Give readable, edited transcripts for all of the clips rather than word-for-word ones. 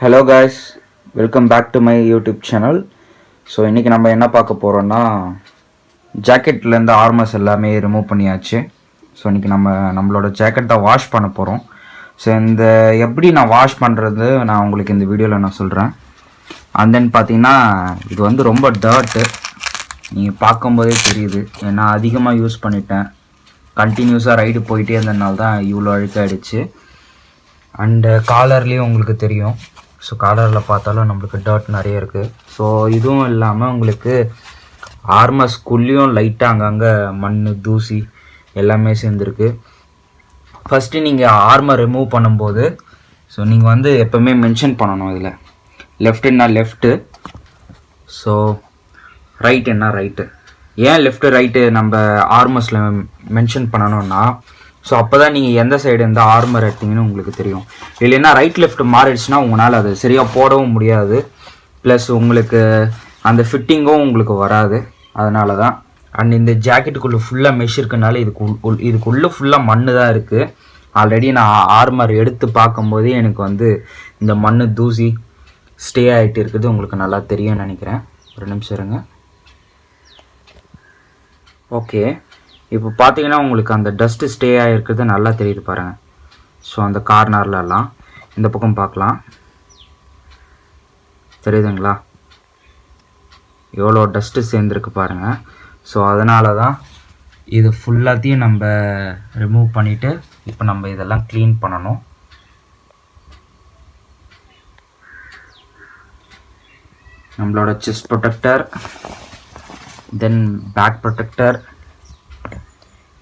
Hello guys, welcome back to my YouTube channel. So இன்றைக்கி நம்ம என்ன பார்க்க போகிறோன்னா, ஜாக்கெட்லேருந்து ஆர்மர்ஸ் எல்லாமே ரிமூவ் பண்ணியாச்சு. ஸோ இன்றைக்கி நம்மளோட ஜாக்கெட்டை வாஷ் பண்ண போகிறோம். ஸோ இந்த எப்படி நான் வாஷ் பண்ணுறது நான் உங்களுக்கு இந்த வீடியோவில் நான் சொல்கிறேன். அண்ட் தென் பார்த்தீங்கன்னா இது வந்து ரொம்ப டர்ட்டு, நீங்கள் பார்க்கும்போதே தெரியுது. ஏன்னா அதிகமாக யூஸ் பண்ணிட்டேன், கண்டினியூஸாக ரைடு போயிட்டே இருந்ததுனால தான் இவ்வளோ அழுக்காயிடுச்சு. அண்டு காலர்லேயும் உங்களுக்கு தெரியும். ஸோ காலரில் பார்த்தாலும் நம்மளுக்கு டர்ட் நிறைய இருக்குது. ஸோ இதுவும் இல்லாமல் உங்களுக்கு ஆர்மர்ஸ்குள்ளேயும் லைட்டாக அங்கங்கே மண் தூசி எல்லாமே சேர்ந்துருக்கு. ஃபஸ்ட்டு நீங்கள் ஆர்மர் ரிமூவ் பண்ணும்போது ஸோ நீங்கள் வந்து எப்போவுமே மென்ஷன் பண்ணணும். இதில் லெஃப்ட்டுன்னா லெஃப்ட்டு, ஸோ ரைட்டுன்னா ரைட்டு. ஏன் லெஃப்ட்டு ரைட்டு நம்ம ஆர்மர்ஸில் மென்ஷன் பண்ணணும்னா, ஸோ அப்போ தான் நீங்கள் எந்த சைடு எந்த ஆர்மர் எடுத்தீங்கன்னு உங்களுக்கு தெரியும். இல்லைன்னா ரைட் லெஃப்ட் மாறிடுச்சுன்னா உங்களால் அது சரியாக போடவும் முடியாது, ப்ளஸ் உங்களுக்கு அந்த ஃபிட்டிங்கும் உங்களுக்கு வராது. அதனால தான். அண்ட் இந்த ஜாக்கெட்டுக்குள்ளே ஃபுல்லாக மெஷ் இருக்குனால இதுக்குள்ளே ஃபுல்லாக மண் தான் இருக்குது. ஆல்ரெடி நான் ஆர்மர் எடுத்து பார்க்கும்போதே எனக்கு வந்து இந்த மண் தூசி ஸ்டே ஆகிட்டு இருக்குது. உங்களுக்கு நல்லா தெரியும்னு நினைக்கிறேன். ஒரு நிமிஷம் இருங்க. ஓகே, இப்போ பார்த்தீங்கன்னா உங்களுக்கு அந்த டஸ்ட்டு ஸ்டே ஆகிருக்கிறது நல்லா தெரியுது பாருங்கள். ஸோ அந்த கார்னர்லலாம் இந்த பக்கம் பார்க்கலாம், தெரியுதுங்களா எவ்வளோ டஸ்ட்டு சேர்ந்துருக்கு பாருங்கள். ஸோ அதனால தான் இது ஃபுல்லாத்தையும் நம்ம ரிமூவ் பண்ணிவிட்டு இப்போ நம்ம இதெல்லாம் க்ளீன் பண்ணணும். நம்மளோட chest protector, then back protector,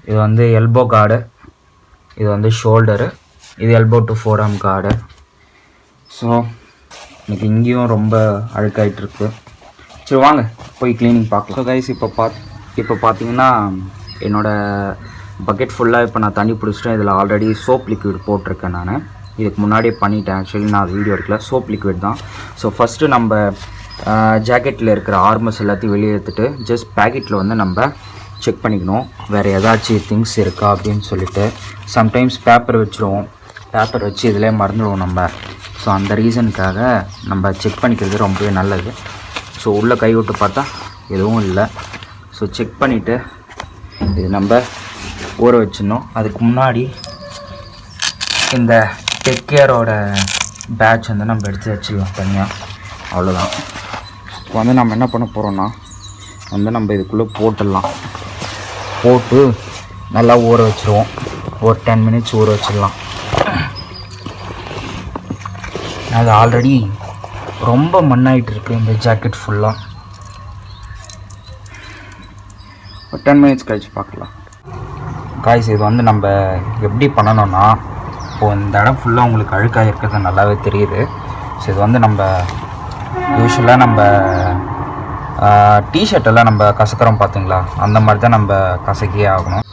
இது வந்து எல்போ கார்டு, இது வந்து ஷோல்டரு, இது elbow to forearm guard. So எனக்கு இங்கேயும் ரொம்ப அழுக்காயிட்ருக்கு. சரி வாங்க போய் க்ளீனிங் பார்க்கலாம். ஸோ கைஸ் இப்போ பார்த்தீங்கன்னா என்னோடய பக்கெட் ஃபுல்லாக இப்போ நான் தண்ணி பிடிச்சிட்டேன். இதில் ஆல்ரெடி சோப் லிக்விட் போட்டிருக்கேன். நான் இதுக்கு முன்னாடியே பண்ணிட்டேன். ஆக்சுவலி நான் வீடியோ எடுக்கல, சோப் லிக்விட் தான். ஸோ ஃபஸ்ட்டு நம்ம ஜாக்கெட்டில் இருக்கிற ஆர்மர்ஸ் எல்லாத்தையும் வெளியே எடுத்துகிட்டு ஜஸ்ட் பேக்கெட்டில் வந்து நம்ம செக் பண்ணிக்கணும் வேறு ஏதாச்சும் திங்ஸ் இருக்கா அப்படின்னு சொல்லிட்டு. சம்டைம்ஸ் பேப்பர் வச்சுருவோம், பேப்பர் வச்சு இதிலே மறந்துடுவோம் நம்ம. ஸோ அந்த ரீசனுக்காக நம்ம செக் பண்ணிக்கிறது ரொம்பவே நல்லது. ஸோ உள்ளே கை விட்டு பார்த்தா எதுவும் இல்லை. ஸோ செக் பண்ணிவிட்டு இது நம்ம ஊற வச்சிடணும். அதுக்கு முன்னாடி இந்த டேக் கேரோட பேட்ச் வந்து நம்ம எடுத்து வச்சிடலாம் தனியாக. அவ்வளோதான். இப்போ வந்து நம்ம என்ன பண்ண போகிறோன்னா வந்து நம்ம இதுக்குள்ளே போட்டு நல்லா ஊற வச்சுருவோம். ஒரு 10 மினிட்ஸ் ஊற வச்சிடலாம். அது ஆல்ரெடி ரொம்ப மண்ணாயிட்டு இருக்குது இந்த ஜாக்கெட் ஃபுல்லாக. ஒரு 10 மினிட்ஸ் கழிச்சு பார்க்கலாம். காய்ஸ் இது வந்து நம்ம எப்படி பண்ணணும்னா, இப்போது இந்த இடம் ஃபுல்லாக உங்களுக்கு அழுக்காக இருக்கிறது நல்லாவே தெரியுது. ஸோ இது வந்து நம்ம யூஸ்வலாக நம்ம டிஷர்ட்டெல்லாம் நம்ம கசக்கிறோம் பார்த்தீங்களா, அந்த மாதிரி தான் நம்ம கசக்கியே ஆகணும்.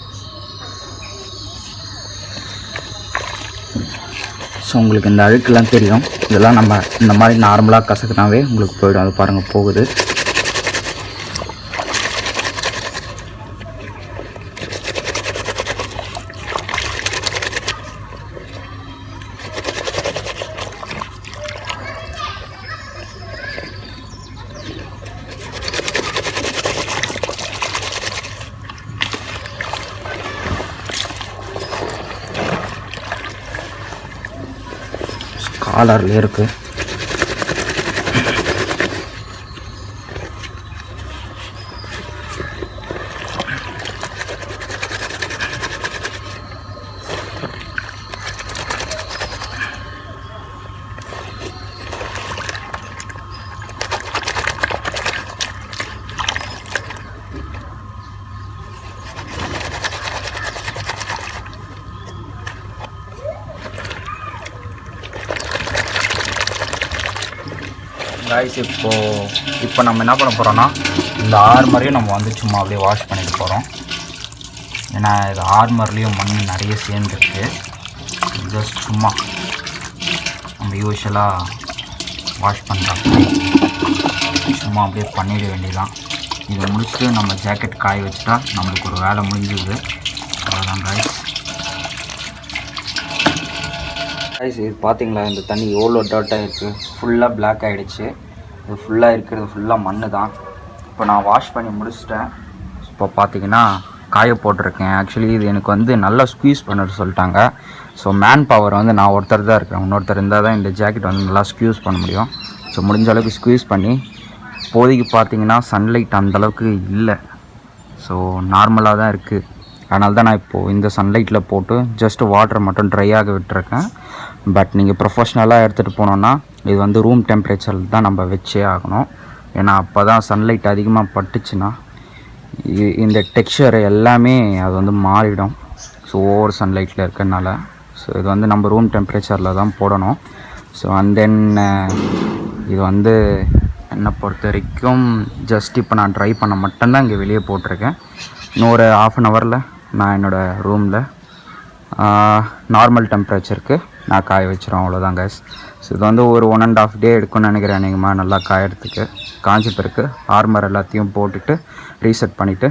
ஸோ உங்களுக்கு இந்த அழுக்கெல்லாம் தெரியும். இதெல்லாம் நம்ம இந்த மாதிரி நார்மலாக கசக்கினாவே உங்களுக்கு போயிடும். அது பாருங்கள் போகுது. காலர்லேயே இருக்குது. காய்ஸ் இப்போ நம்ம என்ன பண்ண போகிறோன்னா, இந்த ஆர்மரையும் நம்ம வந்து சும்மா அப்படியே வாஷ் பண்ணிக்க போகிறோம். ஏன்னா இது ஆர்மர்லேயும் மண் நிறைய சேர்ந்துருக்கு. ஜஸ்ட் சும்மா நம்ம யூஸ்வலாக வாஷ் பண்ணுறோம், சும்மா அப்படியே பண்ணிட வேண்டியதான். இதை முடிச்சுட்டு நம்ம ஜாக்கெட் காய வச்சுட்டா நம்மளுக்கு ஒரு வேலை முடிஞ்சுது. அவ்வளோதான் காய்ஸ். கைஸ் இது பார்த்தீங்களா, இந்த தண்ணி எவ்வளோ டர்ட்டாக இருக்குது, ஃபுல்லாக பிளாக் ஆகிடுச்சு. இது ஃபுல்லாக இருக்கிறது ஃபுல்லாக மண் தான். இப்போ நான் வாஷ் பண்ணி முடிச்சிட்டேன். இப்போ பார்த்தீங்கன்னா காய போட்டிருக்கேன். ஆக்சுவலி இது எனக்கு வந்து நல்லா ஸ்க்வீஸ் பண்ணிட்டு சொல்லிட்டாங்க. ஸோ மேன் பவர் வந்து நான் ஒருத்தர் தான் இருக்கேன், இன்னொருத்தர் இருந்தால் தான் இந்த ஜாக்கெட் வந்து நல்லா ஸ்க்யூஸ் பண்ண முடியும். ஸோ முடிஞ்ச அளவுக்கு ஸ்க்வீஸ் பண்ணி, இப்போதைக்கு பார்த்தீங்கன்னா சன்லைட் அந்தளவுக்கு இல்லை, ஸோ நார்மலாக தான் இருக்குது. அதனால தான் நான் இப்போது இந்த சன்லைட்டில் போட்டு ஜஸ்ட்டு வாட்டரை மட்டும் ட்ரை ஆக விட்டுருக்கேன். பட் நீங்கள் ப்ரொஃபஷ்னலாக எடுத்துகிட்டு போனோன்னா இது வந்து ரூம் டெம்பரேச்சரில் தான் நம்ம வச்சே ஆகணும். ஏன்னா அப்போ தான் சன்லைட் அதிகமாக பட்டுச்சுன்னா இந்த டெக்ஸ்சர் எல்லாமே அது வந்து மாறிடும். ஸோ ஓவர் சன்லைட்டில் இருக்கிறதுனால ஸோ இது வந்து நம்ம ரூம் டெம்பரேச்சரில் தான் போடணும். ஸோ அண்ட் தென் இது வந்து என்னை பொறுத்த வரைக்கும் ஜஸ்ட் இப்போ நான் ட்ரை பண்ண மட்டும்தான் இங்கே வெளியே போட்டிருக்கேன். இன்னொரு ½ அன் ஹவரில் நான் என்னோடய ரூமில் நார்மல் டெம்பரேச்சருக்கு நான் காய வச்சிடும், அவ்வளோதான் கைஸ். ஸோ இது வந்து ஒரு 1.5 டே எடுக்கும்னு நினைக்கிறேன் அநேகமாக நல்லா காயறதுக்கு. காஞ்ச பிறகு ஆர்மர் எல்லாத்தையும் போட்டுட்டு ரீசெட் பண்ணிவிட்டு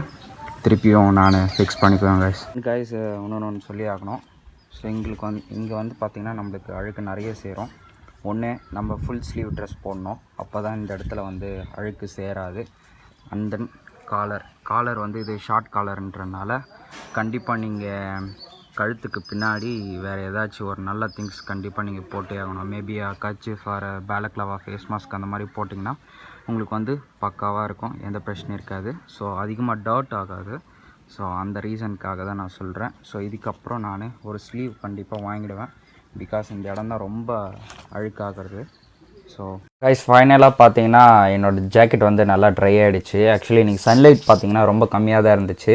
திருப்பியும் நான் ஃபிக்ஸ் பண்ணிக்குவேன் கைஸ். ஒன்று சொல்லி ஆகணும். ஸோ எங்களுக்கு வந்து இங்கே வந்து பார்த்திங்கன்னா நம்மளுக்கு அழுக்கு நிறைய சேரும். ஒன்று நம்ம ஃபுல் ஸ்லீவ் ட்ரெஸ் போடணும், அப்போ தான் இந்த இடத்துல வந்து அழுக்கு சேராது. அண்ட் தென் காலர் வந்து இது ஷார்ட் காலர்ன்றனால கண்டிப்பாக நீங்கள் கழுத்துக்கு பின்னாடி வேறு ஏதாச்சும் ஒரு நல்ல திங்ஸ் கண்டிப்பாக நீங்கள் போட்டே ஆகணும். Maybe kerchief or balaclava face mask அந்த மாதிரி போட்டிங்கன்னா உங்களுக்கு வந்து பக்காவாக இருக்கும், எந்த பிரச்சனையும் இருக்காது. ஸோ அதிகமாக டர்ட் ஆகாது. ஸோ அந்த ரீசனுக்காக தான் நான் சொல்கிறேன். ஸோ இதுக்கப்புறம் நான் ஒரு ஸ்லீவ் கண்டிப்பாக வாங்கிடுவேன், பிகாஸ் இந்த இடம் தான் ரொம்ப அழுக்காகிறது. ஸோ கைஸ் ஃபைனலாக பார்த்தீங்கன்னா என்னோடய ஜாக்கெட் வந்து நல்லா ட்ரை ஆகிடுச்சு. ஆக்சுவலி இன்றைக்கி சன்லைட் பார்த்தீங்கன்னா ரொம்ப கம்மியாக தான் இருந்துச்சு.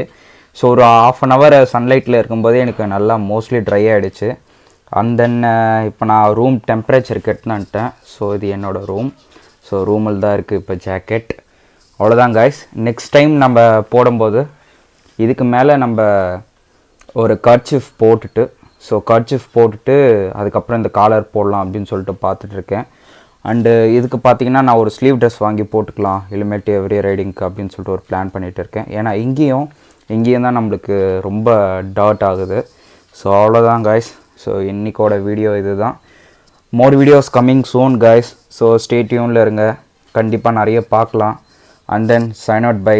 ஸோ ஒரு ½ அன் ஹவர் சன்லைட்டில் இருக்கும்போதே எனக்கு நல்லா மோஸ்ட்லி ட்ரை ஆகிடுச்சு. அண்ட் தென் இப்போ நான் ரூம் டெம்பரேச்சருக்கு எடுத்துன்னுட்டேன். ஸோ இது என்னோடய ரூம். ஸோ ரூமில் தான் இருக்குது இப்போ ஜாக்கெட். அவ்வளோதான் கைஸ். நெக்ஸ்ட் டைம் நம்ம போடும்போது இதுக்கு மேலே நம்ம ஒரு கர்ச்சீஃப் போட்டுட்டு அதுக்கப்புறம் இந்த காலர் போடலாம் அப்படின்னு சொல்லிட்டு பார்த்துட்ருக்கேன். அண்டு இதுக்கு பார்த்தீங்கன்னா நான் ஒரு ஸ்லீவ் ட்ரெஸ் வாங்கி போட்டுக்கலாம் இனிமேட்டு எவ்ரி ரைடிங்க்கு அப்படின்னு சொல்லிட்டு ஒரு பிளான் பண்ணிகிட்டு இருக்கேன். ஏன்னா இங்கேயும் தான் நம்மளுக்கு ரொம்ப டர்ட் ஆகுது. ஸோ அவ்வளோதான் கைஸ். ஸோ இன்றைக்கோட வீடியோ இது தான். More videos coming soon guys. So stay டியூனில் இருங்க, கண்டிப்பாக நிறைய பார்க்கலாம். And then sign out by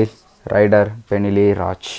rider Benelli Raj.